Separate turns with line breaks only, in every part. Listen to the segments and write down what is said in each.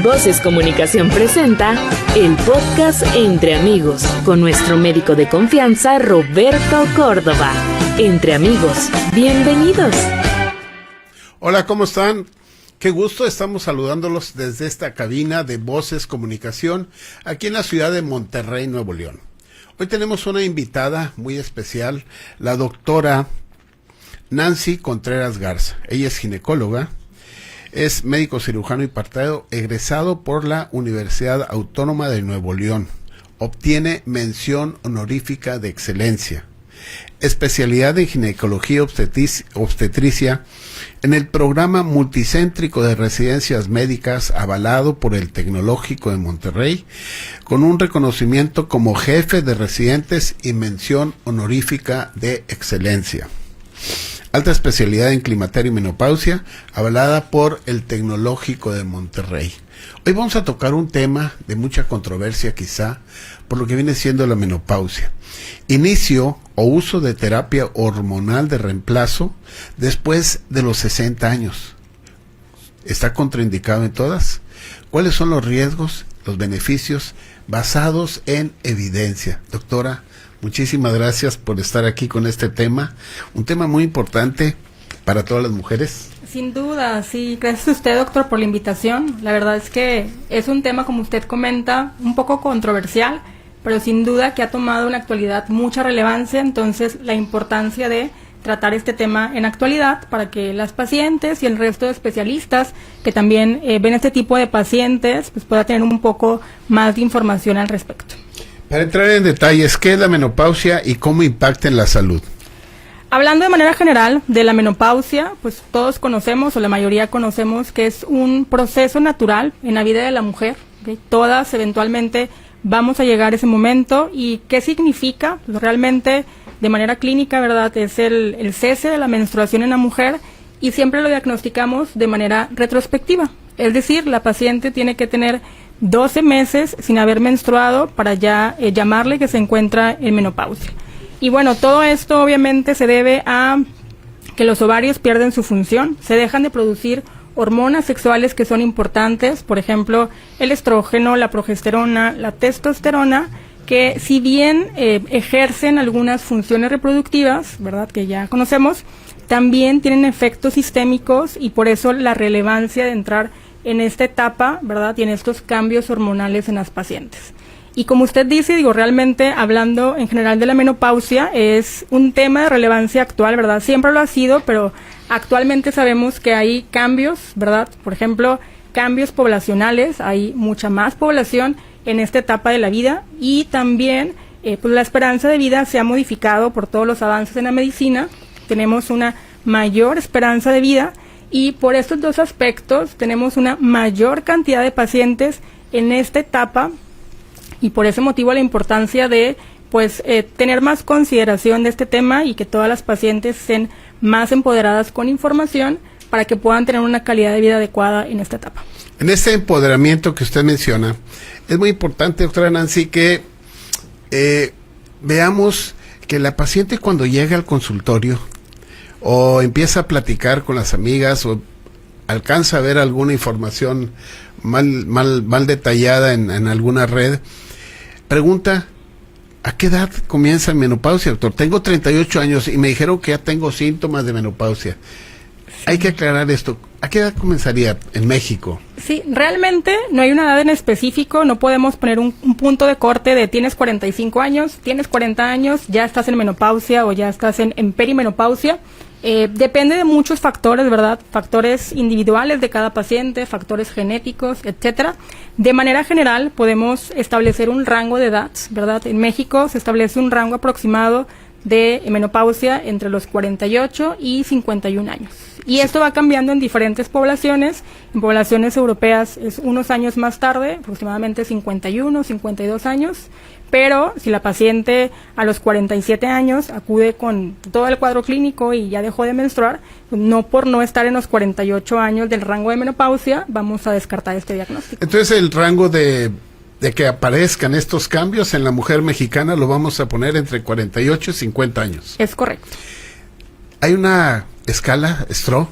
Voces Comunicación presenta el podcast Entre Amigos con nuestro médico de confianza Roberto Córdoba. Entre Amigos, bienvenidos.
Hola, ¿cómo están? Qué gusto, estamos saludándolos desde esta cabina de Voces Comunicación aquí en la ciudad de Monterrey, Nuevo León. Hoy tenemos una invitada muy especial, la doctora Nancy Contreras Garza. Ella es ginecóloga, es médico cirujano y partero egresado por la Universidad Autónoma de Nuevo León. Obtiene mención honorífica de excelencia. Especialidad en ginecología obstetricia en el programa multicéntrico de residencias médicas avalado por el Tecnológico de Monterrey, con un reconocimiento como jefe de residentes y mención honorífica de excelencia. Alta especialidad en climaterio y menopausia, avalada por el Tecnológico de Monterrey. Hoy vamos a tocar un tema de mucha controversia quizá, por lo que viene siendo la menopausia. Inicio o uso de terapia hormonal de reemplazo después de los 60 años. ¿Está contraindicado en todas? ¿Cuáles son los riesgos, los beneficios basados en evidencia? Doctora, muchísimas gracias por estar aquí con este tema, un tema muy importante para todas las mujeres.
Sin duda, sí. Gracias a usted, doctor, por la invitación. La verdad es que es un tema, como usted comenta, un poco controversial, pero sin duda que ha tomado en la actualidad mucha relevancia. Entonces, la importancia de tratar este tema en actualidad para que las pacientes y el resto de especialistas que también ven este tipo de pacientes, pues pueda tener un poco más de información al respecto.
Para entrar en detalles, ¿qué es la menopausia y cómo impacta en la salud?
Hablando de manera general de la menopausia, pues todos conocemos, o la mayoría conocemos, que es un proceso natural en la vida de la mujer, ¿okay? Todas eventualmente vamos a llegar a ese momento. ¿Y qué significa? Pues realmente, de manera clínica, ¿verdad? Es el cese de la menstruación en la mujer, y siempre lo diagnosticamos de manera retrospectiva. Es decir, la paciente tiene que tener 12 meses sin haber menstruado para ya llamarle que se encuentra en menopausia. Y bueno, todo esto obviamente se debe a que los ovarios pierden su función, se dejan de producir hormonas sexuales que son importantes, por ejemplo, el estrógeno, la progesterona, la testosterona, que si bien ejercen algunas funciones reproductivas, ¿verdad?, que ya conocemos, también tienen efectos sistémicos, y por eso la relevancia de entrar en esta etapa, ¿verdad?, y en estos cambios hormonales en las pacientes. Y como usted dice, realmente hablando en general de la menopausia, es un tema de relevancia actual, ¿verdad? Siempre lo ha sido, pero actualmente sabemos que hay cambios, ¿verdad? Por ejemplo, cambios poblacionales, hay mucha más población en esta etapa de la vida, y también pues la esperanza de vida se ha modificado por todos los avances en la medicina. Tenemos una mayor esperanza de vida, y por estos dos aspectos tenemos una mayor cantidad de pacientes en esta etapa. Y por ese motivo la importancia de tener más consideración de este tema, y que todas las pacientes estén más empoderadas con información para que puedan tener una calidad de vida adecuada en esta etapa.
En este empoderamiento que usted menciona, es muy importante, doctora Nancy, que veamos que la paciente, cuando llega al consultorio o empieza a platicar con las amigas o alcanza a ver alguna información mal detallada en alguna red, pregunta: ¿a qué edad comienza la menopausia, doctor? Tengo 38 años y me dijeron que ya tengo síntomas de menopausia. Sí. Hay que aclarar esto. ¿A qué edad comenzaría en México?
Sí, realmente no hay una edad en específico. No podemos poner un punto de corte de tienes 45 años, tienes 40 años, ya estás en menopausia o ya estás en perimenopausia. Depende de muchos factores, ¿verdad? Factores individuales de cada paciente, factores genéticos, etcétera. De manera general podemos establecer un rango de edad, ¿verdad? En México se establece un rango aproximado de menopausia entre los 48 y 51 años. Y esto va cambiando en diferentes poblaciones. En poblaciones europeas es unos años más tarde, aproximadamente 51, 52 años. Pero si la paciente a los 47 años acude con todo el cuadro clínico y ya dejó de menstruar, no por no estar en los 48 años del rango de menopausia, vamos a descartar este diagnóstico.
Entonces, el rango de que aparezcan estos cambios en la mujer mexicana lo vamos a poner entre 48 y 50 años.
Es correcto.
Hay una escala, STRO,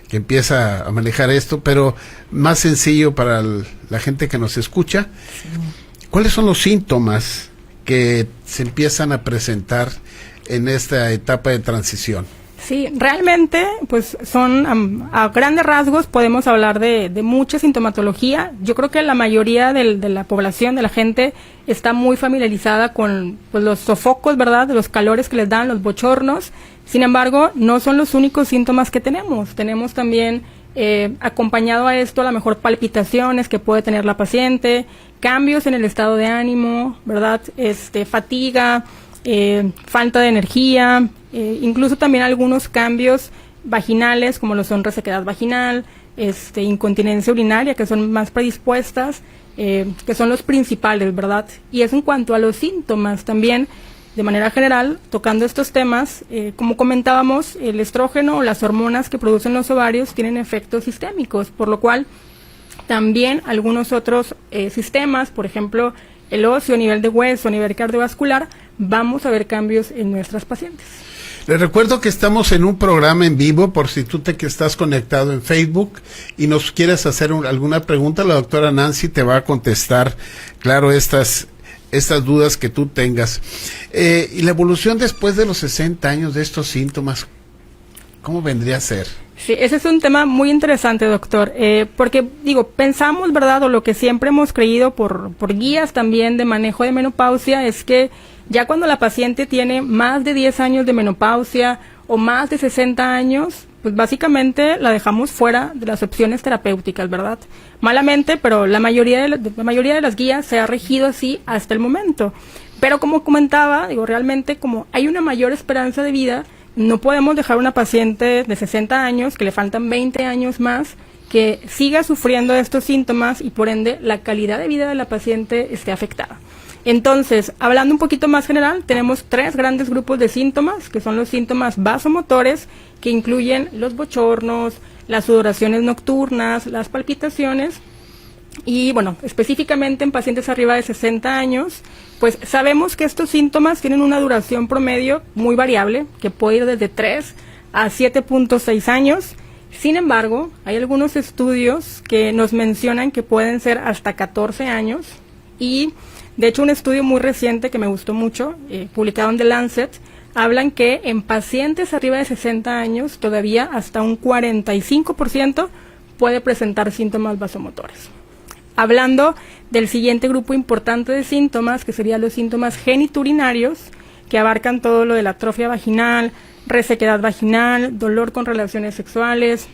que empieza a manejar esto, pero más sencillo para la gente que nos escucha. ¿Cuáles son los síntomas que se empiezan a presentar en esta etapa de transición?
Sí, realmente, pues son a grandes rasgos podemos hablar de mucha sintomatología. Yo creo que la mayoría de la población, de la gente, está muy familiarizada con pues, los sofocos, ¿verdad? De los calores que les dan, los bochornos. Sin embargo, no son los únicos síntomas que tenemos. Tenemos también, acompañado a esto, a lo mejor palpitaciones que puede tener la paciente, cambios en el estado de ánimo, ¿verdad? Fatiga, falta de energía, incluso también algunos cambios vaginales, como lo son resequedad vaginal, incontinencia urinaria, que son más predispuestas, que son los principales, ¿verdad? Y eso en cuanto a los síntomas también, de manera general, tocando estos temas, como comentábamos, el estrógeno o las hormonas que producen los ovarios tienen efectos sistémicos, por lo cual también algunos otros sistemas, por ejemplo, el óseo, a nivel de hueso, a nivel cardiovascular, vamos a ver cambios en nuestras pacientes.
Les recuerdo que estamos en un programa en vivo, por si tú que estás conectado en Facebook y nos quieres hacer alguna pregunta, la doctora Nancy te va a contestar, claro, estas dudas que tú tengas. Y la evolución después de los 60 años de estos síntomas, ¿cómo vendría a ser?
Sí, ese es un tema muy interesante, doctor, porque, pensamos, ¿verdad?, o lo que siempre hemos creído por guías también de manejo de menopausia, es que ya cuando la paciente tiene más de 10 años de menopausia o más de 60 años, pues básicamente la dejamos fuera de las opciones terapéuticas, ¿verdad? Malamente, pero la mayoría de las guías se ha regido así hasta el momento. Pero como comentaba, realmente como hay una mayor esperanza de vida, no podemos dejar una paciente de 60 años, que le faltan 20 años más, que siga sufriendo de estos síntomas y por ende la calidad de vida de la paciente esté afectada. Entonces, hablando un poquito más general, tenemos 3 grandes grupos de síntomas, que son los síntomas vasomotores, que incluyen los bochornos, las sudoraciones nocturnas, las palpitaciones, y bueno, específicamente en pacientes arriba de 60 años, pues sabemos que estos síntomas tienen una duración promedio muy variable, que puede ir desde 3 a 7.6 años. Sin embargo, hay algunos estudios que nos mencionan que pueden ser hasta 14 años, y de hecho un estudio muy reciente que me gustó mucho, publicado en The Lancet, hablan que en pacientes arriba de 60 años todavía hasta un 45% puede presentar síntomas vasomotores. Hablando del siguiente grupo importante de síntomas, que serían los síntomas geniturinarios, que abarcan todo lo de la atrofia vaginal, resequedad vaginal, dolor con relaciones sexuales,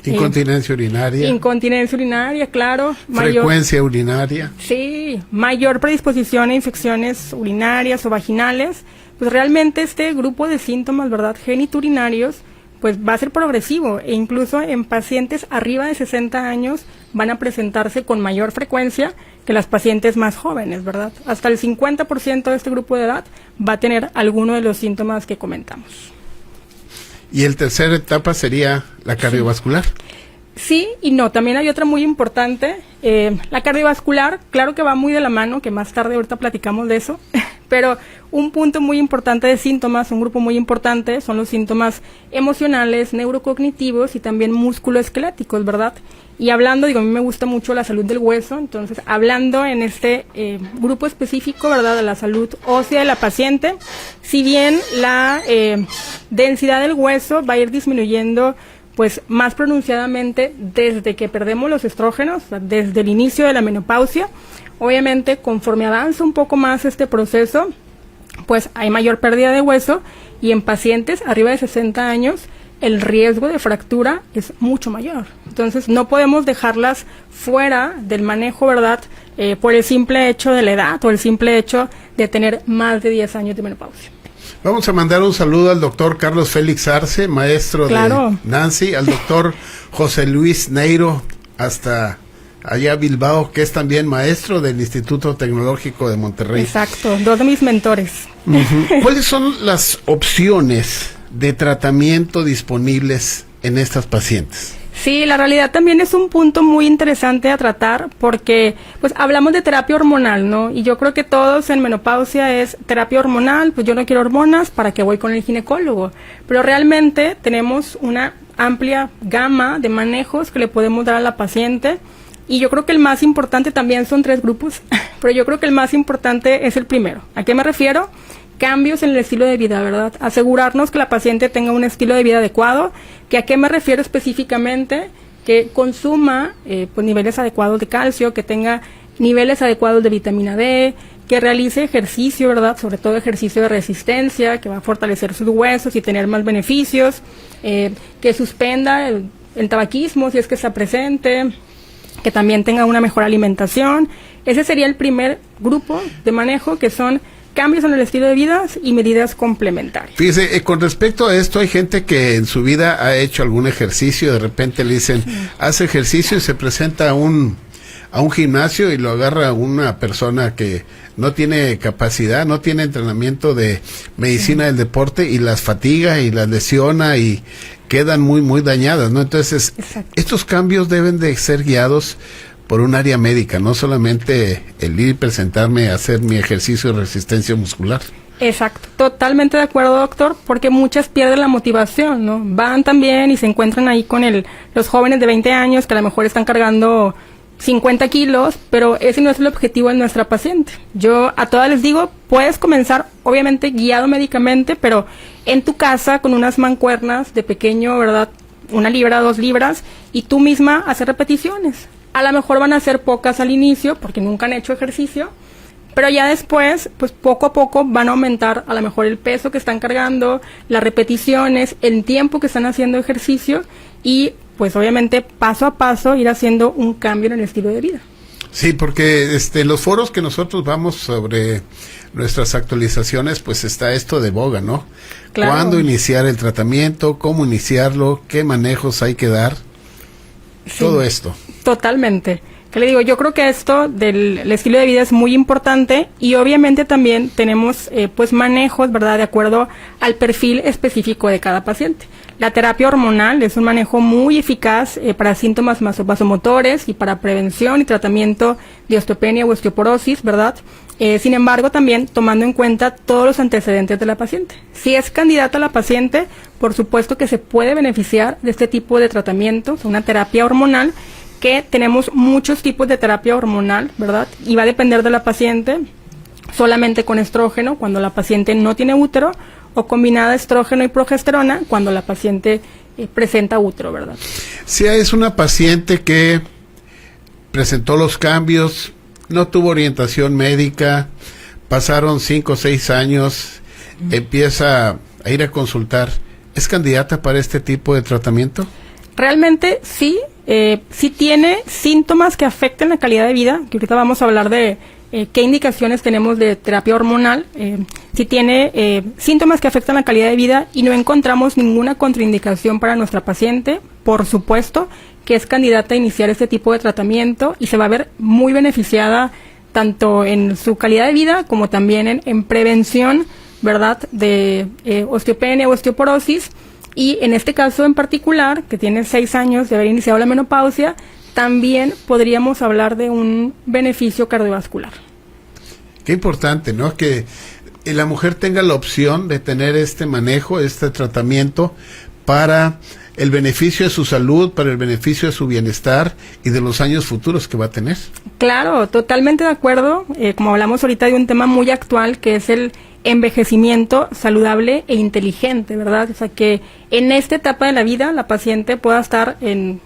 incontinencia urinaria.
Incontinencia urinaria, claro.
Frecuencia urinaria.
Sí, mayor predisposición a infecciones urinarias o vaginales. Pues realmente este grupo de síntomas, ¿verdad?, geniturinarios, pues va a ser progresivo, e incluso en pacientes arriba de 60 años van a presentarse con mayor frecuencia que las pacientes más jóvenes, ¿verdad? Hasta el 50% de este grupo de edad va a tener alguno de los síntomas que comentamos.
Y el tercera etapa sería la cardiovascular.
Sí y no, también hay otra muy importante, la cardiovascular, claro que va muy de la mano, que más tarde ahorita platicamos de eso, pero un punto muy importante de síntomas, un grupo muy importante, son los síntomas emocionales, neurocognitivos y también musculoesqueléticos, ¿verdad? Y hablando, a mí me gusta mucho la salud del hueso, entonces hablando en este grupo específico, ¿verdad?, de la salud ósea de la paciente, si bien la densidad del hueso va a ir disminuyendo pues más pronunciadamente desde que perdemos los estrógenos, desde el inicio de la menopausia, obviamente conforme avanza un poco más este proceso, pues hay mayor pérdida de hueso, y en pacientes arriba de 60 años el riesgo de fractura es mucho mayor. Entonces no podemos dejarlas fuera del manejo, ¿verdad?, por el simple hecho de la edad o el simple hecho de tener más de 10 años de menopausia.
Vamos a mandar un saludo al doctor Carlos Félix Arce, maestro de Nancy, al doctor José Luis Neiro, hasta allá Bilbao, que es también maestro del Instituto Tecnológico de Monterrey.
Exacto, 2 de mis mentores.
¿Cuáles son las opciones de tratamiento disponibles en estas pacientes?
Sí, la realidad también es un punto muy interesante a tratar, porque pues hablamos de terapia hormonal, ¿no? Y yo creo que todos en menopausia es terapia hormonal, pues yo no quiero hormonas, ¿para qué voy con el ginecólogo? Pero realmente tenemos una amplia gama de manejos que le podemos dar a la paciente. Y yo creo que el más importante también son 3 grupos, pero yo creo que el más importante es el primero. ¿A qué me refiero? Cambios en el estilo de vida, ¿verdad? Asegurarnos que la paciente tenga un estilo de vida adecuado. ¿Que a qué me refiero específicamente? Que consuma pues niveles adecuados de calcio, que tenga niveles adecuados de vitamina D, que realice ejercicio, ¿verdad? Sobre todo ejercicio de resistencia, que va a fortalecer sus huesos y tener más beneficios, que suspenda el tabaquismo si es que está presente, que también tenga una mejor alimentación. Ese sería el primer grupo de manejo, que son cambios en el estilo de vida y medidas complementarias.
Fíjese, con respecto a esto, hay gente que en su vida ha hecho algún ejercicio, de repente le dicen, hace ejercicio y se presenta a un gimnasio y lo agarra una persona que no tiene capacidad, no tiene entrenamiento de medicina del deporte y las fatiga y las lesiona y quedan muy, muy dañadas, ¿no? Entonces, estos cambios deben de ser guiados por un área médica, no solamente el ir y presentarme a hacer mi ejercicio de resistencia muscular.
Exacto, totalmente de acuerdo, doctor, porque muchas pierden la motivación, ¿no? Van también y se encuentran ahí con los jóvenes de 20 años que a lo mejor están cargando 50 kilos, pero ese no es el objetivo de nuestra paciente. Yo a todas les digo, puedes comenzar obviamente guiado médicamente, pero en tu casa con unas mancuernas de pequeño, ¿verdad? 1 libra, 2 libras, y tú misma hacer repeticiones. A lo mejor van a ser pocas al inicio, porque nunca han hecho ejercicio, pero ya después, pues poco a poco van a aumentar a lo mejor el peso que están cargando, las repeticiones, el tiempo que están haciendo ejercicio, y pues obviamente paso a paso ir haciendo un cambio en el estilo de vida.
Sí, porque los foros que nosotros vamos sobre nuestras actualizaciones, pues está esto de boga, ¿no?
Claro.
¿Cuándo iniciar el tratamiento? ¿Cómo iniciarlo? ¿Qué manejos hay que dar? Sí, todo esto.
Totalmente. ¿Qué le digo? Yo creo que esto del estilo de vida es muy importante, y obviamente también tenemos pues manejos, ¿verdad? De acuerdo al perfil específico de cada paciente. La terapia hormonal es un manejo muy eficaz para síntomas vasomotores y para prevención y tratamiento de osteopenia o osteoporosis, ¿verdad? Sin embargo, también tomando en cuenta todos los antecedentes de la paciente. Si es candidata la paciente, por supuesto que se puede beneficiar de este tipo de tratamientos, una terapia hormonal, que tenemos muchos tipos de terapia hormonal, ¿verdad? Y va a depender de la paciente, solamente con estrógeno cuando la paciente no tiene útero, o combinada estrógeno y progesterona cuando la paciente presenta útero, ¿verdad?
Si es una paciente que presentó los cambios, no tuvo orientación médica, pasaron 5 o 6 años, empieza a ir a consultar, ¿es candidata para este tipo de tratamiento?
Realmente sí, sí tiene síntomas que afecten la calidad de vida, que ahorita vamos a hablar de qué indicaciones tenemos de terapia hormonal. Si tiene síntomas que afectan la calidad de vida y no encontramos ninguna contraindicación para nuestra paciente, por supuesto que es candidata a iniciar este tipo de tratamiento y se va a ver muy beneficiada tanto en su calidad de vida como también en prevención, ¿verdad?, de osteopenia o osteoporosis. Y en este caso en particular, que tiene 6 años de haber iniciado la menopausia, también podríamos hablar de un beneficio cardiovascular.
Qué importante, ¿no? Que la mujer tenga la opción de tener este manejo, este tratamiento para el beneficio de su salud, para el beneficio de su bienestar y de los años futuros que va a tener. Claro,
totalmente de acuerdo. Como hablamos ahorita de un tema muy actual, que es el envejecimiento saludable e inteligente, ¿verdad? O sea, que en esta etapa de la vida la paciente pueda estar en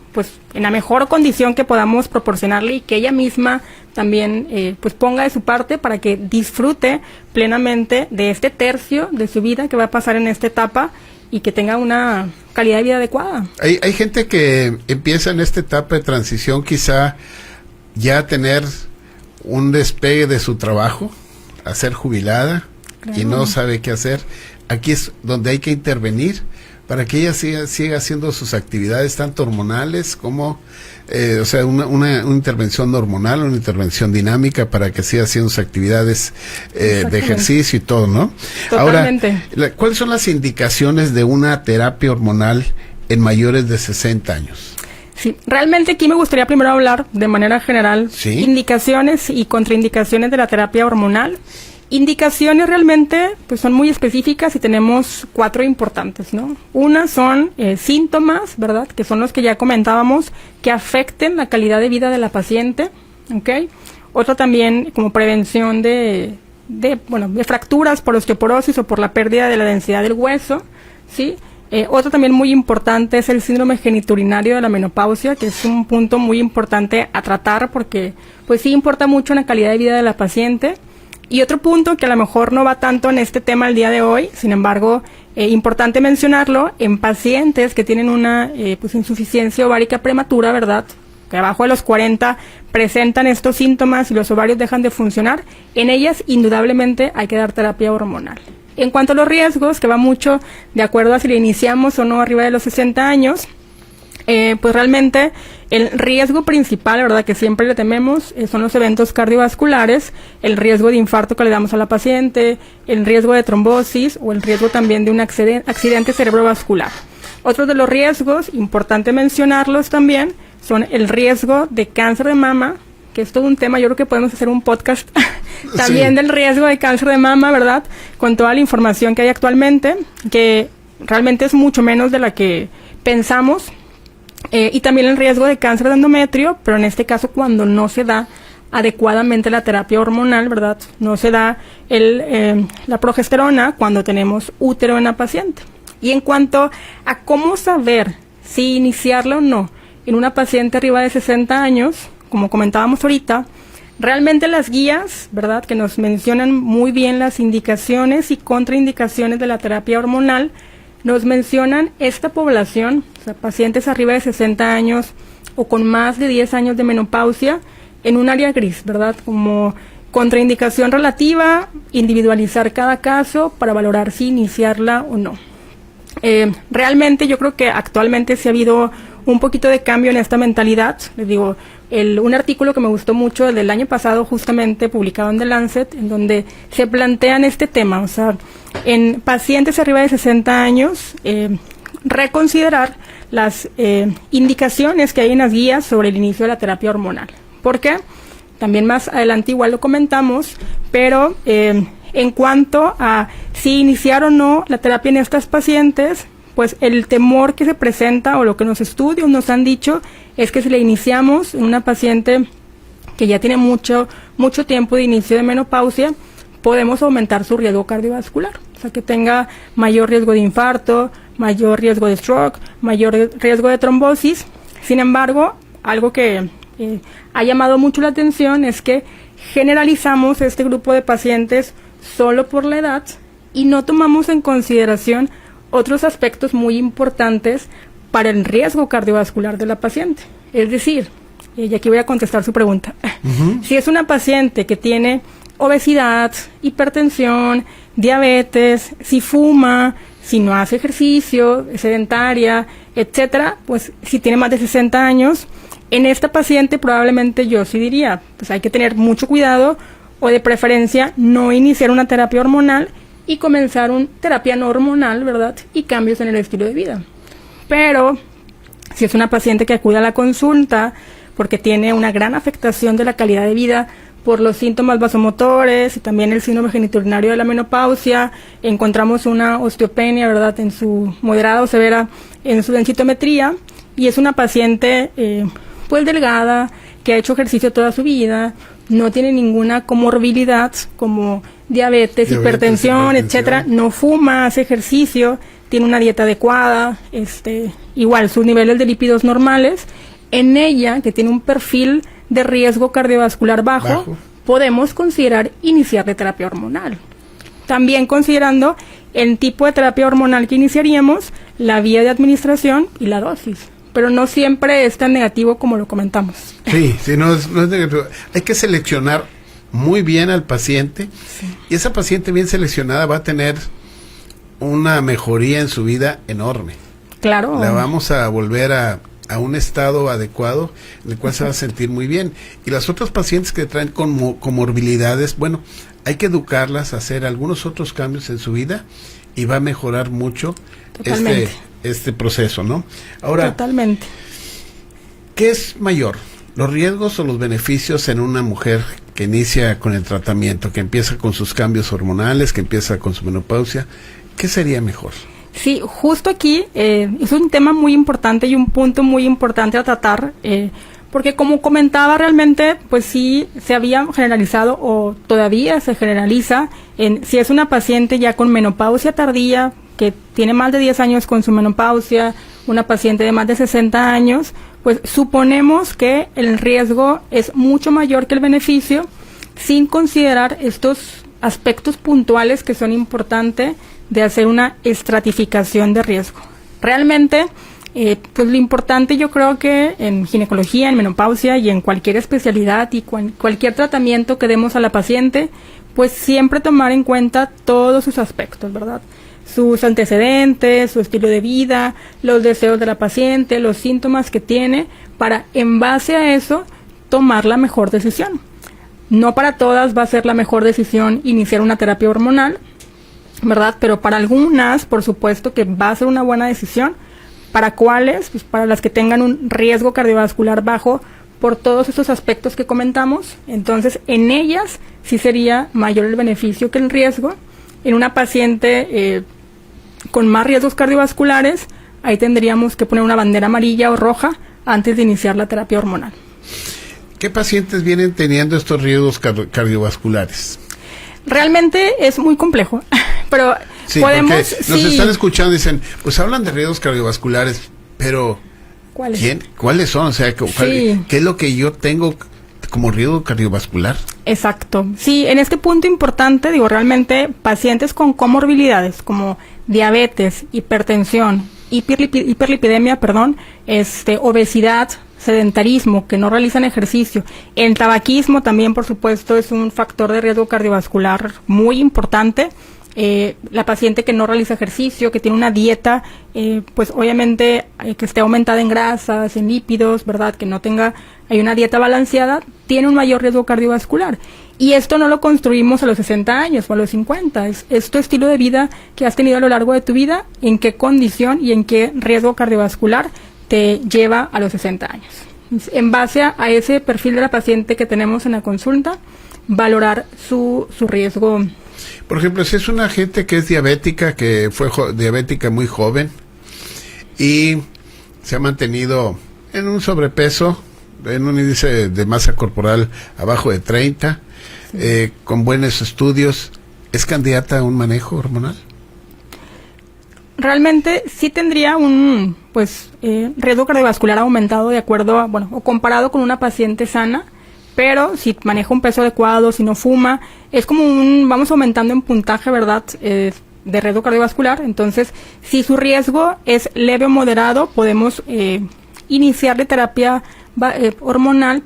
la mejor condición que podamos proporcionarle, y que ella misma también pues ponga de su parte para que disfrute plenamente de este tercio de su vida que va a pasar en esta etapa y que tenga una calidad de vida adecuada.
Hay gente que empieza en esta etapa de transición quizá ya a tener un despegue de su trabajo, a ser jubilada, claro, y no sabe qué hacer. Aquí es donde hay que intervenir para que ella siga haciendo sus actividades tanto hormonales como, una intervención hormonal, una intervención dinámica para que siga haciendo sus actividades de ejercicio y todo, ¿no?
Totalmente.
Ahora, ¿cuáles son las indicaciones de una terapia hormonal en mayores de 60 años?
Sí, realmente aquí me gustaría primero hablar de manera general,
¿sí?,
indicaciones y contraindicaciones de la terapia hormonal. indicaciones realmente pues son muy específicas y tenemos 4 importantes, ¿no? Una son síntomas, ¿verdad? Que son los que ya comentábamos, que afecten la calidad de vida de la paciente, ¿ok? Otra también como prevención de fracturas por osteoporosis o por la pérdida de la densidad del hueso, ¿sí? Otro también muy importante es el síndrome genitourinario de la menopausia, que es un punto muy importante a tratar porque pues sí importa mucho en la calidad de vida de la paciente. Y otro punto que a lo mejor no va tanto en este tema el día de hoy, sin embargo, importante mencionarlo, en pacientes que tienen una insuficiencia ovárica prematura, ¿verdad?, que abajo de los 40 presentan estos síntomas y los ovarios dejan de funcionar, en ellas indudablemente hay que dar terapia hormonal. En cuanto a los riesgos, que va mucho de acuerdo a si le iniciamos o no arriba de los 60 años, pues realmente el riesgo principal, ¿verdad?, que siempre le tememos son los eventos cardiovasculares, el riesgo de infarto que le damos a la paciente, el riesgo de trombosis o el riesgo también de un accidente cerebrovascular. Otros de los riesgos, importante mencionarlos también, son el riesgo de cáncer de mama, que es todo un tema, yo creo que podemos hacer un podcast también sí, del riesgo de cáncer de mama, ¿verdad?, con toda la información que hay actualmente, que realmente es mucho menos de la que pensamos, y también el riesgo de cáncer de endometrio, pero en este caso cuando no se da adecuadamente la terapia hormonal, ¿verdad?, no se da la progesterona cuando tenemos útero en la paciente. Y en cuanto a cómo saber si iniciarla o no en una paciente arriba de 60 años, como comentábamos ahorita, realmente las guías, ¿verdad?, que nos mencionan muy bien las indicaciones y contraindicaciones de la terapia hormonal, nos mencionan esta población, o sea, pacientes arriba de 60 años o con más de 10 años de menopausia, en un área gris, ¿verdad?, como contraindicación relativa, individualizar cada caso para valorar si iniciarla o no. Realmente yo creo que actualmente sí ha habido un poquito de cambio en esta mentalidad. Les digo, un artículo que me gustó mucho, el del año pasado, justamente publicado en The Lancet, en donde se plantean este tema, o sea, en pacientes arriba de 60 años, reconsiderar las indicaciones que hay en las guías sobre el inicio de la terapia hormonal. ¿Por qué? También más adelante igual lo comentamos, pero en cuanto a si iniciar o no la terapia en estas pacientes, pues el temor que se presenta o lo que los estudios nos han dicho es que si le iniciamos en una paciente que ya tiene mucho tiempo de inicio de menopausia, podemos aumentar su riesgo cardiovascular, o sea, que tenga mayor riesgo de infarto, mayor riesgo de stroke, mayor riesgo de trombosis. Sin embargo, algo que ha llamado mucho la atención es que generalizamos este grupo de pacientes solo por la edad y no tomamos en consideración otros aspectos muy importantes para el riesgo cardiovascular de la paciente. Es decir, y aquí voy a contestar su pregunta, si es una paciente que tiene obesidad, hipertensión, diabetes, si fuma, si no hace ejercicio, es sedentaria, etcétera, pues si tiene más de 60 años, en esta paciente probablemente yo sí diría, pues hay que tener mucho cuidado o de preferencia no iniciar una terapia hormonal y comenzar una terapia no hormonal, ¿verdad?, y cambios en el estilo de vida. Pero si es una paciente que acude a la consulta porque tiene una gran afectación de la calidad de vida por los síntomas vasomotores y también el síndrome genitourinario de la menopausia, encontramos una osteopenia, ¿verdad?, en su moderada o severa en su densitometría, y es una paciente pues delgada, que ha hecho ejercicio toda su vida, no tiene ninguna comorbilidad como diabetes, hipertensión, etcétera, no fuma, hace ejercicio, tiene una dieta adecuada, igual sus niveles de lípidos normales, en ella, que tiene un perfil de riesgo cardiovascular bajo, podemos considerar iniciar de terapia hormonal. También considerando el tipo de terapia hormonal que iniciaríamos, la vía de administración y la dosis. Pero no siempre es tan negativo como lo comentamos.
Sí, no es negativo. Hay que seleccionar muy bien al paciente, sí, y esa paciente bien seleccionada va a tener una mejoría en su vida enorme.
Claro.
La vamos a volver a un estado adecuado en el cual se va a sentir muy bien. Y las otras pacientes que traen comorbilidades, bueno, hay que educarlas a hacer algunos otros cambios en su vida y va a mejorar mucho este proceso, ¿no? Ahora,
totalmente.
¿Qué es mayor, los riesgos o los beneficios en una mujer que inicia con el tratamiento, que empieza con sus cambios hormonales, que empieza con su menopausia, ¿qué sería mejor?
Sí, justo aquí es un tema muy importante y un punto muy importante a tratar, porque como comentaba, realmente pues sí se había generalizado o todavía se generaliza en si es una paciente ya con menopausia tardía, que tiene más de 10 años con su menopausia, una paciente de más de 60 años, pues suponemos que el riesgo es mucho mayor que el beneficio, sin considerar estos aspectos puntuales que son importantes de hacer una estratificación de riesgo. Realmente, pues lo importante yo creo que en ginecología, en menopausia y en cualquier especialidad y cualquier tratamiento que demos a la paciente, pues siempre tomar en cuenta todos sus aspectos, ¿verdad? Sus antecedentes, su estilo de vida, los deseos de la paciente, los síntomas que tiene, para en base a eso tomar la mejor decisión. No para todas va a ser la mejor decisión iniciar una terapia hormonal, ¿verdad? Pero para algunas, por supuesto que va a ser una buena decisión. ¿Para cuáles? Pues para las que tengan un riesgo cardiovascular bajo por todos estos aspectos que comentamos. Entonces, en ellas sí sería mayor el beneficio que el riesgo. En una paciente con más riesgos cardiovasculares, ahí tendríamos que poner una bandera amarilla o roja antes de iniciar la terapia hormonal.
¿Qué pacientes vienen teniendo estos riesgos cardiovasculares?
Realmente es muy complejo, pero
sí,
podemos...
Nos están escuchando y dicen, pues hablan de riesgos cardiovasculares, pero
¿cuáles?
¿Cuáles son? O sea, ¿qué es lo que yo tengo como riesgo cardiovascular?
Exacto. Sí, en este punto importante, digo, realmente pacientes con comorbilidades como diabetes, hipertensión, hiperlipidemia, obesidad, sedentarismo, que no realizan ejercicio. El tabaquismo también, por supuesto, es un factor de riesgo cardiovascular muy importante. La paciente que no realiza ejercicio, que tiene una dieta, pues obviamente que esté aumentada en grasas, en lípidos, ¿verdad? Que no tenga, hay una dieta balanceada, tiene un mayor riesgo cardiovascular. Y esto no lo construimos a los 60 años o a los 50, es tu estilo de vida que has tenido a lo largo de tu vida, en qué condición y en qué riesgo cardiovascular te lleva a los 60 años. En base a ese perfil de la paciente que tenemos en la consulta, valorar su riesgo.
Por ejemplo, si es una gente que es diabética, que fue diabética muy joven y se ha mantenido en un sobrepeso, en un índice de masa corporal abajo de 30, con buenos estudios, ¿es candidata a un manejo hormonal?
Realmente sí tendría un riesgo cardiovascular aumentado de acuerdo a, o comparado con una paciente sana, pero si maneja un peso adecuado, si no fuma, es como vamos aumentando en puntaje, ¿verdad?, de riesgo cardiovascular. Entonces, si su riesgo es leve o moderado, podemos iniciarle terapia hormonal,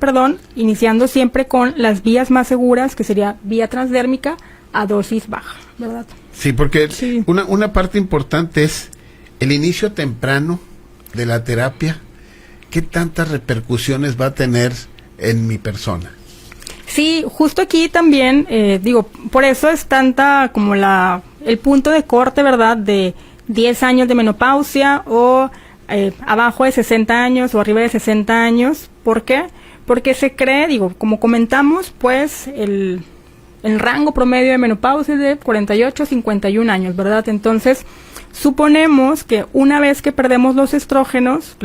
iniciando siempre con las vías más seguras, que sería vía transdérmica a dosis baja, ¿verdad?
Sí, porque sí. Una parte importante es el inicio temprano de la terapia. ¿Qué tantas repercusiones va a tener en mi persona?
Sí, justo aquí también, por eso es tanta como el punto de corte, ¿verdad?, de 10 años de menopausia o abajo de 60 años o arriba de 60 años. ¿Por qué? Porque se cree, como comentamos, pues el rango promedio de menopausia es de 48 a 51 años, ¿verdad? Entonces, suponemos que una vez que perdemos los estrógenos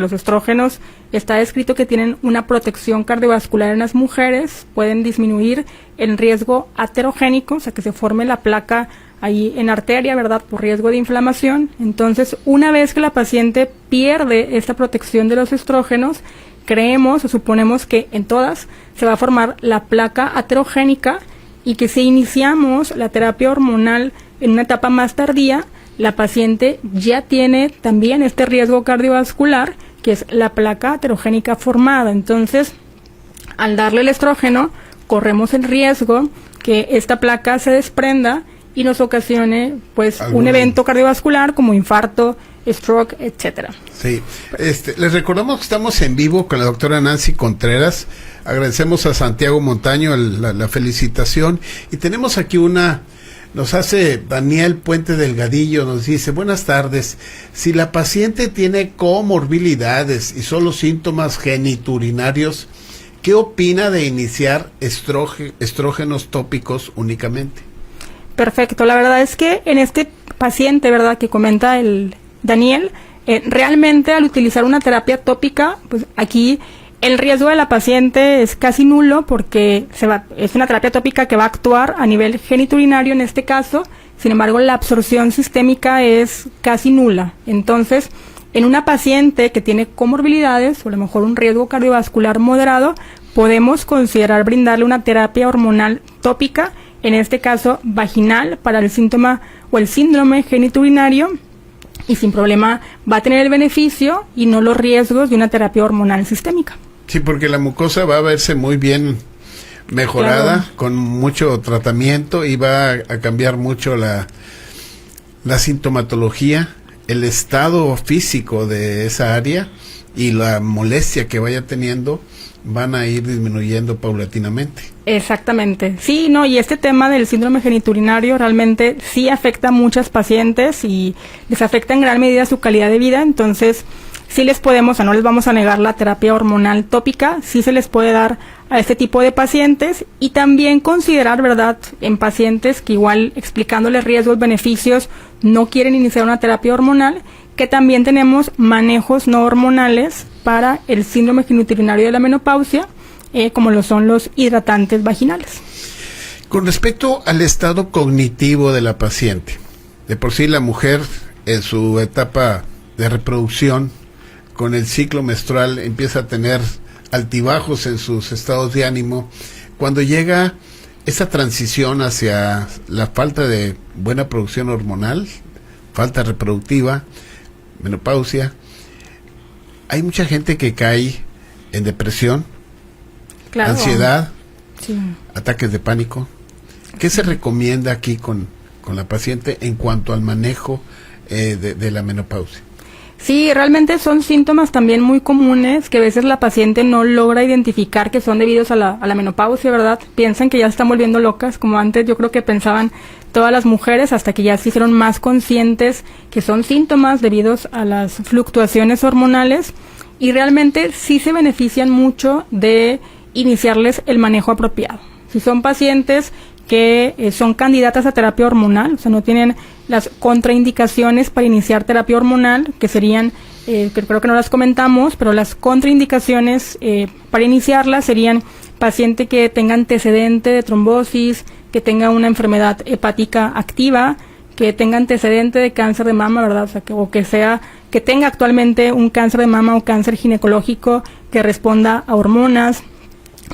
está descrito que tienen una protección cardiovascular en las mujeres, pueden disminuir el riesgo aterogénico, o sea, que se forme la placa ahí en arteria, ¿verdad?, por riesgo de inflamación. Entonces, una vez que la paciente pierde esta protección de los estrógenos, creemos o suponemos que en todas se va a formar la placa aterogénica, y que si iniciamos la terapia hormonal en una etapa más tardía, la paciente ya tiene también este riesgo cardiovascular, que es la placa aterogénica formada. Entonces, al darle el estrógeno, corremos el riesgo que esta placa se desprenda y nos ocasione un evento cardiovascular como infarto, stroke, etcétera. Sí,
les recordamos que estamos en vivo con la doctora Nancy Contreras. Agradecemos a Santiago Montaño la felicitación, y tenemos aquí nos hace Daniel Puente Delgadillo, nos dice: buenas tardes, si la paciente tiene comorbilidades y solo síntomas geniturinarios, ¿Qué opina de iniciar estrógenos tópicos únicamente?
Perfecto, la verdad es que en este paciente, ¿verdad?, que comenta el Daniel, realmente al utilizar una terapia tópica, pues aquí el riesgo de la paciente es casi nulo porque es una terapia tópica que va a actuar a nivel genitourinario en este caso. Sin embargo, la absorción sistémica es casi nula. Entonces, en una paciente que tiene comorbilidades o a lo mejor un riesgo cardiovascular moderado, podemos considerar brindarle una terapia hormonal tópica, en este caso vaginal, para el síntoma o el síndrome genitourinario, y sin problema va a tener el beneficio y no los riesgos de una terapia hormonal sistémica.
Sí, porque la mucosa va a verse muy bien mejorada, claro, con mucho tratamiento, y va a cambiar mucho la sintomatología, el estado físico de esa área y la molestia que vaya teniendo van a ir disminuyendo paulatinamente.
Exactamente. Sí, no, y este tema del síndrome genitourinario realmente sí afecta a muchas pacientes y les afecta en gran medida su calidad de vida. Entonces, sí les podemos, no les vamos a negar la terapia hormonal tópica, sí se les puede dar a este tipo de pacientes, y también considerar, ¿verdad?, en pacientes que igual, explicándoles riesgos, beneficios, no quieren iniciar una terapia hormonal, que también tenemos manejos no hormonales para el síndrome genitourinario de la menopausia, como lo son los hidratantes vaginales.
Con respecto al estado cognitivo de la paciente, de por sí la mujer en su etapa de reproducción, con el ciclo menstrual, empieza a tener altibajos en sus estados de ánimo. Cuando llega esa transición hacia la falta de buena producción hormonal, falta reproductiva, menopausia, hay mucha gente que cae en depresión, claro, ansiedad, sí, ataques de pánico. ¿Qué se recomienda aquí con la paciente en cuanto al manejo de la menopausia?
Sí, realmente son síntomas también muy comunes que a veces la paciente no logra identificar que son debidos a la menopausia, ¿verdad? Piensan que ya están volviendo locas, como antes yo creo que pensaban todas las mujeres, hasta que ya se hicieron más conscientes que son síntomas debidos a las fluctuaciones hormonales, y realmente sí se benefician mucho de iniciarles el manejo apropiado. Si son pacientes que son candidatas a terapia hormonal, o sea, no tienen las contraindicaciones para iniciar terapia hormonal, que serían, que creo que no las comentamos, pero las contraindicaciones para iniciarla serían paciente que tenga antecedente de trombosis, que tenga una enfermedad hepática activa, que tenga antecedente de cáncer de mama, ¿verdad? O sea, que tenga actualmente un cáncer de mama o cáncer ginecológico que responda a hormonas,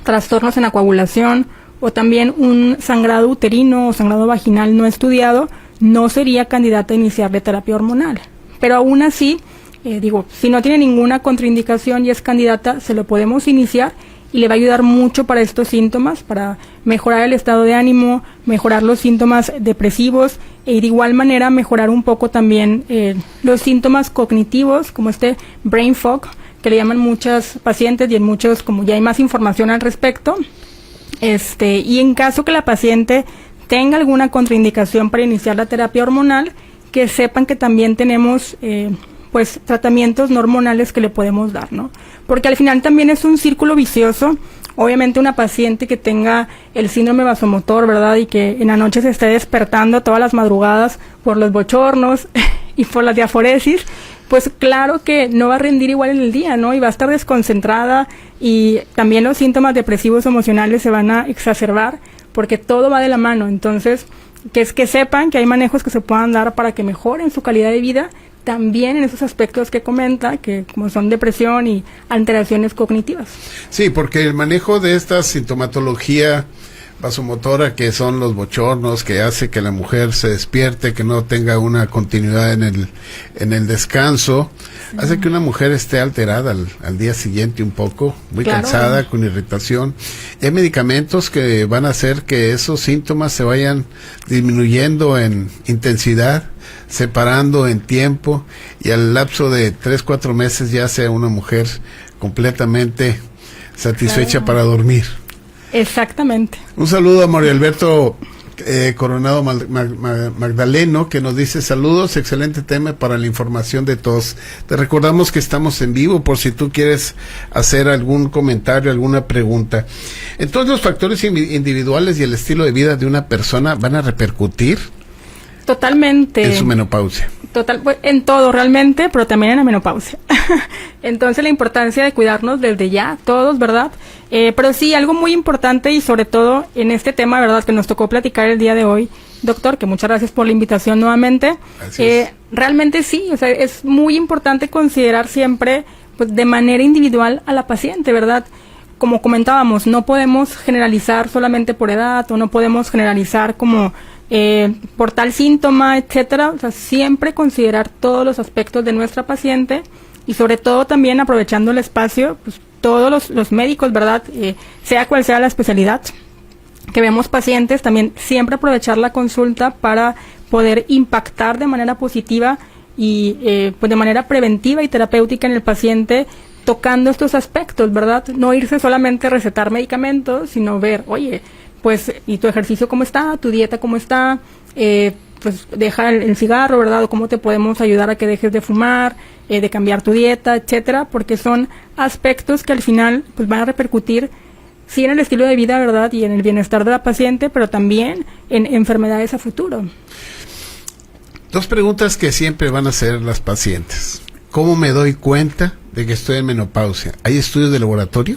trastornos en la coagulación, o también un sangrado uterino o sangrado vaginal no estudiado, no sería candidata a iniciarle terapia hormonal. Pero aún así, si no tiene ninguna contraindicación y es candidata, se lo podemos iniciar, y le va a ayudar mucho para estos síntomas, para mejorar el estado de ánimo, mejorar los síntomas depresivos, y de igual manera mejorar un poco también los síntomas cognitivos, como este brain fog, que le llaman muchas pacientes, y en muchos, como ya hay más información al respecto. Y en caso que la paciente tenga alguna contraindicación para iniciar la terapia hormonal, que sepan que también tenemos tratamientos no hormonales que le podemos dar, ¿no? Porque al final también es un círculo vicioso. Obviamente una paciente que tenga el síndrome vasomotor, ¿verdad?, y que en la noche se esté despertando todas las madrugadas por los bochornos y por la diaforesis, pues claro que no va a rendir igual en el día, ¿no? Y va a estar desconcentrada, y también los síntomas depresivos emocionales se van a exacerbar, porque todo va de la mano. Entonces, que sepan que hay manejos que se puedan dar para que mejoren su calidad de vida, también en esos aspectos que comenta, que como son depresión y alteraciones cognitivas.
Sí, porque el manejo de esta sintomatología vasomotora, que son los bochornos, que hace que la mujer se despierte, que no tenga una continuidad en el descanso, sí, hace que una mujer esté alterada al día siguiente un poco, muy claro, cansada, con irritación. Y hay medicamentos que van a hacer que esos síntomas se vayan disminuyendo en intensidad, separando en tiempo, y al lapso de 3-4 meses ya sea una mujer completamente satisfecha, claro, para dormir.
Exactamente.
Un saludo a Mario Alberto Coronado Magdaleno, que nos dice: saludos, excelente tema para la información de todos. Te recordamos que estamos en vivo por si tú quieres hacer algún comentario, alguna pregunta. Entonces, los factores individuales y el estilo de vida de una persona van a repercutir
totalmente
en su menopausia.
Pues, en todo realmente, pero también en la menopausia. Entonces, la importancia de cuidarnos desde ya, todos, ¿verdad? Pero sí, algo muy importante y sobre todo en este tema, ¿verdad?, que nos tocó platicar el día de hoy, doctor, que muchas gracias por la invitación nuevamente. Realmente sí, o sea, es muy importante considerar siempre, pues, de manera individual a la paciente, ¿verdad? Como comentábamos, no podemos generalizar solamente por edad, o no podemos generalizar como por tal síntoma, etcétera. O sea, siempre considerar todos los aspectos de nuestra paciente y sobre todo también aprovechando el espacio, pues todos los médicos, ¿verdad? Sea cual sea la especialidad que vemos pacientes, también siempre aprovechar la consulta para poder impactar de manera positiva y pues de manera preventiva y terapéutica en el paciente, tocando estos aspectos, ¿verdad? No irse solamente a recetar medicamentos, sino ver, oye, pues, ¿y tu ejercicio cómo está? ¿Tu dieta cómo está? Pues, deja el cigarro, ¿verdad? O cómo te podemos ayudar a que dejes de fumar, de cambiar tu dieta, etcétera, porque son aspectos que al final, pues, van a repercutir, sí, en el estilo de vida, ¿verdad? Y en el bienestar de la paciente, pero también en enfermedades a futuro.
Dos preguntas que siempre van a hacer las pacientes. ¿Cómo me doy cuenta de que estoy en menopausia? ¿Hay estudios de laboratorio?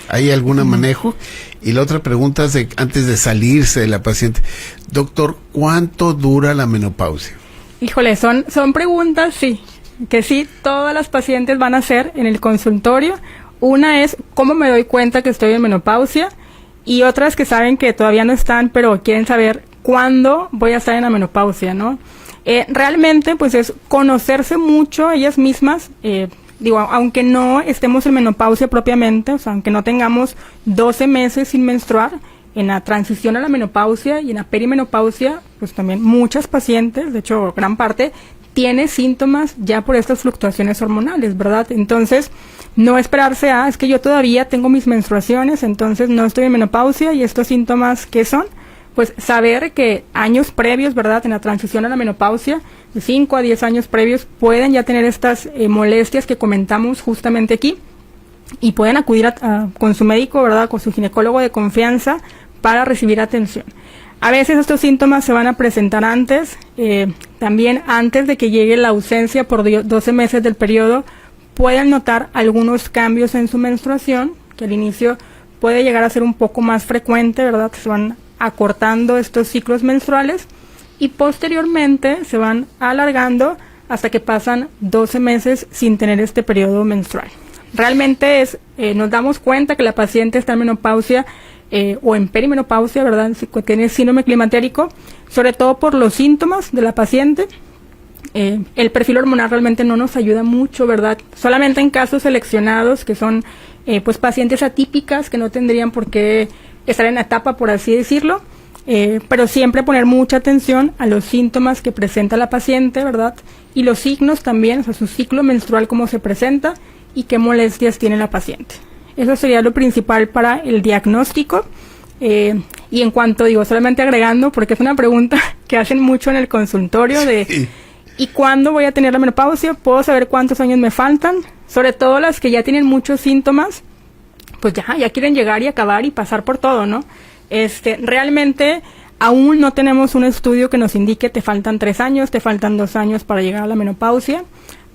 ¿Hay algún manejo? Y la otra pregunta es antes de salirse de la paciente: doctor, ¿cuánto dura la menopausia?
Híjole, son preguntas, sí, que sí, todas las pacientes van a hacer en el consultorio. Una es, ¿cómo me doy cuenta que estoy en menopausia? Y otras que saben que todavía no están, pero quieren saber cuándo voy a estar en la menopausia, ¿no? Realmente, pues, es conocerse mucho ellas mismas. Aunque no estemos en menopausia propiamente, o sea, aunque no tengamos 12 meses sin menstruar, en la transición a la menopausia y en la perimenopausia, pues también muchas pacientes, de hecho gran parte, tiene síntomas ya por estas fluctuaciones hormonales, ¿verdad? Entonces, no esperarse es que yo todavía tengo mis menstruaciones, entonces no estoy en menopausia, y estos síntomas, ¿qué son? Pues saber que años previos, ¿verdad?, en la transición a la menopausia, de 5 a 10 años previos, pueden ya tener estas molestias que comentamos justamente aquí, y pueden acudir con su médico, ¿verdad?, con su ginecólogo de confianza para recibir atención. A veces estos síntomas se van a presentar antes, también antes de que llegue la ausencia por 12 meses del periodo, pueden notar algunos cambios en su menstruación, que al inicio puede llegar a ser un poco más frecuente, ¿verdad?, se van acortando estos ciclos menstruales y posteriormente se van alargando hasta que pasan 12 meses sin tener este periodo menstrual. Realmente nos damos cuenta que la paciente está en menopausia o en perimenopausia, ¿verdad?, si tiene síndrome climatérico, sobre todo por los síntomas de la paciente. El perfil hormonal realmente no nos ayuda mucho, ¿verdad? Solamente en casos seleccionados que son pues pacientes atípicas que no tendrían por qué estar en la etapa, por así decirlo, pero siempre poner mucha atención a los síntomas que presenta la paciente, ¿verdad? Y los signos también, o sea, su ciclo menstrual, cómo se presenta y qué molestias tiene la paciente. Eso sería lo principal para el diagnóstico. Y en cuanto, solamente agregando, porque es una pregunta que hacen mucho en el consultorio de ¿y cuándo voy a tener la menopausia? ¿Puedo saber cuántos años me faltan? Sobre todo las que ya tienen muchos síntomas, pues ya quieren llegar y acabar y pasar por todo, ¿no? Realmente aún no tenemos un estudio que nos indique te faltan 3 años, te faltan 2 años para llegar a la menopausia.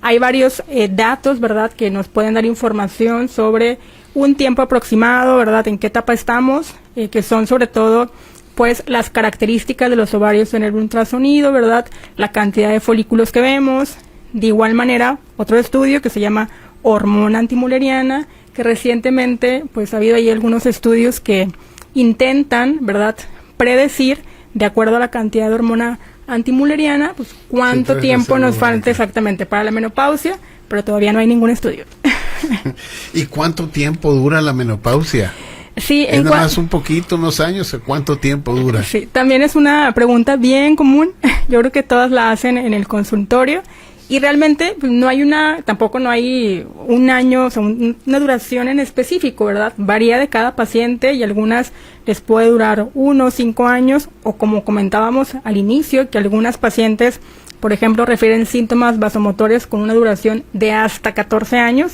Hay varios datos, ¿verdad?, que nos pueden dar información sobre un tiempo aproximado, ¿verdad?, en qué etapa estamos, que son sobre todo pues las características de los ovarios en el ultrasonido, ¿verdad?, la cantidad de folículos que vemos. De igual manera, otro estudio que se llama hormona antimuleriana, que recientemente pues ha habido ahí algunos estudios que intentan, ¿verdad?, predecir, de acuerdo a la cantidad de hormona antimuleriana, pues cuánto tiempo nos falta exactamente para la menopausia, pero todavía no hay ningún estudio.
¿Y cuánto tiempo dura la menopausia?
Sí,
¿Es nada más un poquito, unos años? ¿Cuánto tiempo dura?
Sí, también es una pregunta bien común. Yo creo que todas la hacen en el consultorio. Y realmente pues, tampoco no hay un año, o sea, una duración en específico, ¿verdad? Varía de cada paciente y algunas les puede durar 1 o 5 años, o como comentábamos al inicio, que algunas pacientes, por ejemplo, refieren síntomas vasomotores con una duración de hasta 14 años.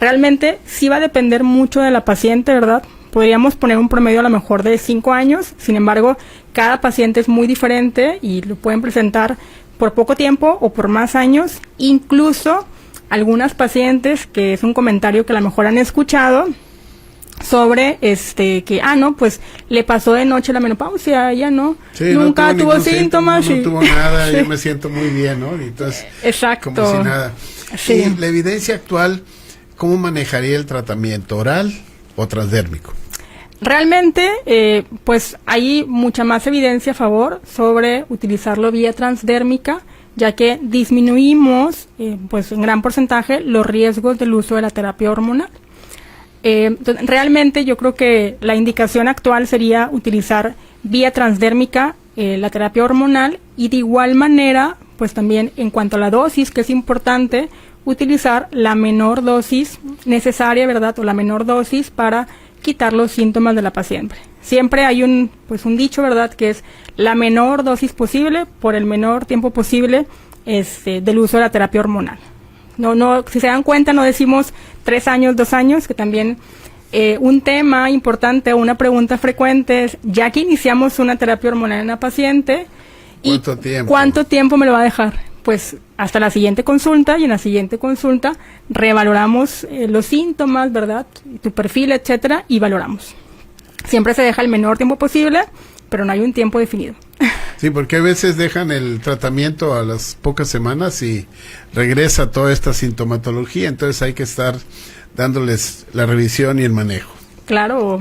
Realmente sí va a depender mucho de la paciente, ¿verdad? Podríamos poner un promedio a lo mejor de 5 años, sin embargo, cada paciente es muy diferente y lo pueden presentar por poco tiempo o por más años. Incluso algunas pacientes, que es un comentario que a lo mejor han escuchado, sobre que, no, pues le pasó de noche la menopausia, ella nunca tuvo síntomas.
No tuvo nada, sí. Yo me siento muy bien, ¿no? Entonces,
exacto.
Como si nada. Sí. Y la evidencia actual, ¿cómo manejaría el tratamiento oral o transdérmico?
Realmente, pues hay mucha más evidencia a favor sobre utilizarlo vía transdérmica, ya que disminuimos, pues en gran porcentaje, los riesgos del uso de la terapia hormonal. Entonces, realmente yo creo que la indicación actual sería utilizar vía transdérmica la terapia hormonal, y de igual manera, pues también en cuanto a la dosis, que es importante, utilizar la menor dosis necesaria, ¿verdad? O la menor dosis para quitar los síntomas de la paciente. Siempre hay un dicho, ¿verdad? Que es la menor dosis posible por el menor tiempo posible del uso de la terapia hormonal. No, si se dan cuenta, no decimos 3 años, 2 años, que también un tema importante o una pregunta frecuente es, ya que iniciamos una terapia hormonal en la paciente, ¿cuánto tiempo me lo va a dejar? Pues hasta la siguiente consulta, y en la siguiente consulta revaloramos los síntomas, ¿verdad? Tu perfil, etcétera, y valoramos. Siempre se deja el menor tiempo posible, pero no hay un tiempo definido.
Sí, porque a veces dejan el tratamiento a las pocas semanas y regresa toda esta sintomatología, entonces hay que estar dándoles la revisión y el manejo.
Claro.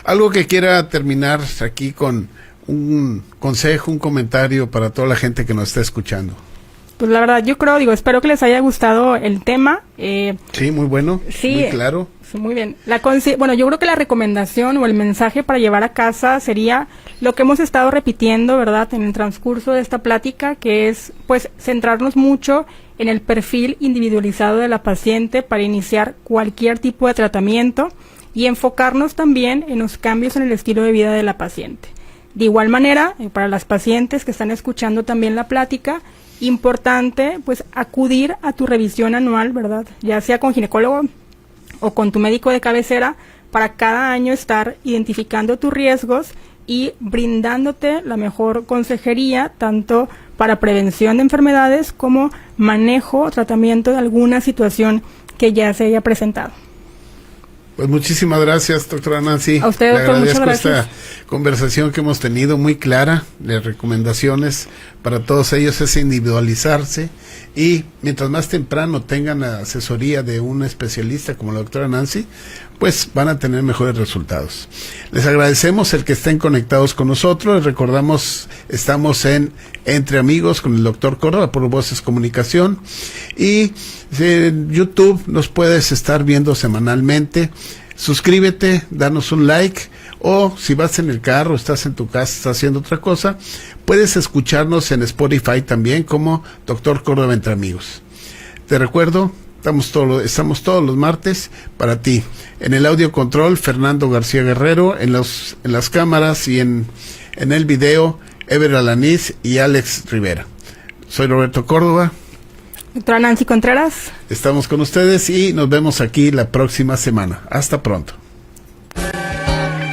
Algo que quiera terminar aquí con un consejo, un comentario para toda la gente que nos está escuchando.
Pues la verdad, espero que les haya gustado el tema.
Sí, muy bueno,
sí,
muy claro.
Sí, muy bien. Yo creo que la recomendación o el mensaje para llevar a casa sería lo que hemos estado repitiendo, ¿verdad?, en el transcurso de esta plática, que es, pues, centrarnos mucho en el perfil individualizado de la paciente para iniciar cualquier tipo de tratamiento, y enfocarnos también en los cambios en el estilo de vida de la paciente. De igual manera, para las pacientes que están escuchando también la plática, importante, pues, acudir a tu revisión anual, ¿verdad?, ya sea con ginecólogo o con tu médico de cabecera, para cada año estar identificando tus riesgos y brindándote la mejor consejería, tanto para prevención de enfermedades como manejo o tratamiento de alguna situación que ya se haya presentado.
Pues muchísimas gracias, doctora Nancy.
A usted, doctor, muchas gracias.
Esta conversación que hemos tenido muy clara, de recomendaciones para todos ellos, es individualizarse, y mientras más temprano tengan la asesoría de un especialista como la doctora Nancy, pues van a tener mejores resultados. Les agradecemos el que estén conectados con nosotros. Les recordamos, estamos en Entre Amigos con el doctor Córdoba por Voces Comunicación, y en YouTube nos puedes estar viendo semanalmente. Suscríbete, danos un like, o si vas en el carro, estás en tu casa, estás haciendo otra cosa, puedes escucharnos en Spotify también como Doctor Córdoba Entre Amigos. Te recuerdo, estamos todos los martes para ti. En el audio control, Fernando García Guerrero, en las cámaras y en el video, Ever Alaniz y Alex Rivera. Soy Roberto Córdoba.
Doctora Nancy Contreras.
Estamos con ustedes y nos vemos aquí la próxima semana. Hasta pronto.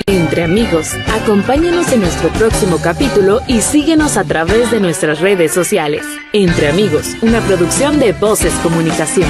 Entre Amigos, acompáñanos en nuestro próximo capítulo y síguenos a través de nuestras redes sociales. Entre Amigos, una producción de Voces Comunicación.